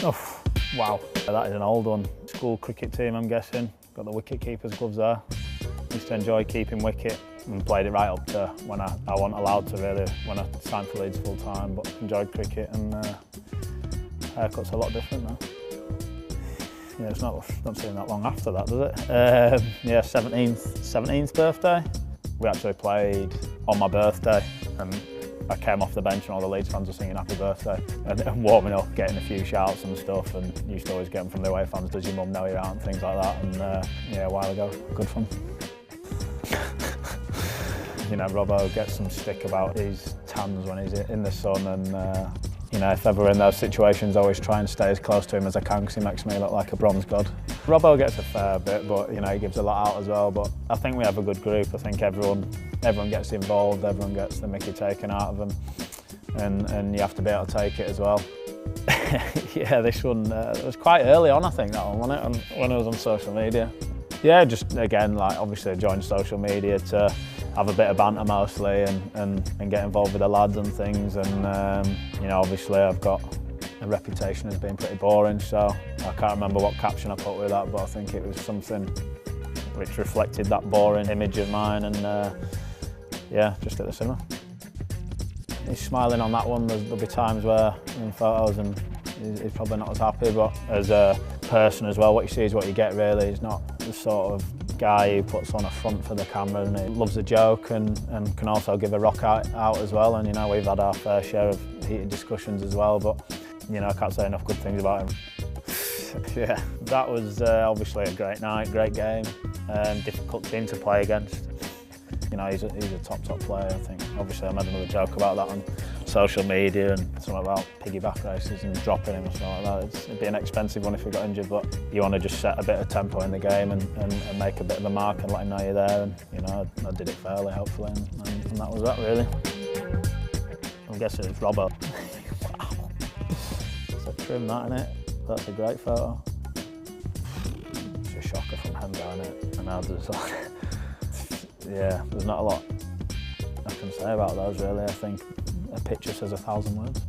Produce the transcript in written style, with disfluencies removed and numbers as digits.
Oh, wow. That is an old one. School cricket team, I'm guessing. Got the wicket keeper's gloves there. Used to enjoy keeping wicket and played it right up to when I wasn't allowed to really, when I signed for Leeds full time, but enjoyed cricket and haircut's a lot different now. Yeah, it's not seem that long after that, does it? Yeah, 17th birthday. We actually played on my birthday and I came off the bench and all the Leeds fans were singing happy birthday and warming up, getting a few shouts and stuff, and used to always get them from the away fans, does your mum know you're out and things like that, and yeah, a while ago, good fun. You know, Robbo gets some stick about his tans when he's in the sun, and you know, if ever in those situations, I always try and stay as close to him as I can because he makes me look like a bronze god. Robbo gets a fair bit, but you know, he gives a lot out as well. But I think we have a good group. I think everyone gets involved, everyone gets the mickey taken out of them, and you have to be able to take it as well. Yeah, this one it was quite early on, I think, that one, wasn't it? When I was on social media. Yeah, just again, like obviously I joined social media to have a bit of banter mostly and get involved with the lads and things, and you know, obviously I've got a reputation as being pretty boring, so I can't remember what caption I put with that, but I think it was something which reflected that boring image of mine, and yeah, just at the cinema. He's smiling on that one. There'll be times where in photos and he's probably not as happy, but as a person as well, what you see is what you get really. He's not the sort of guy who puts on a front for the camera, and he loves a joke and can also give a rock out as well, and you know, we've had our fair share of heated discussions as well, but you know, I can't say enough good things about him. Yeah, that was obviously a great night, great game, difficult team to play against. You know, he's a top player, I think. Obviously I made another joke about that on social media and something about piggyback races and dropping him or something like that. It'd be an expensive one if he got injured, but you want to just set a bit of tempo in the game and make a bit of a mark and let him know you're there, and you know, I did it fairly, hopefully, and that was that really. I'm guessing it's Robbo. Wow. It's a trim that, isn't it? That's a great photo. It's a shocker from him down it, and now there's yeah, there's not a lot I can say about those really. I think a picture says 1,000 words.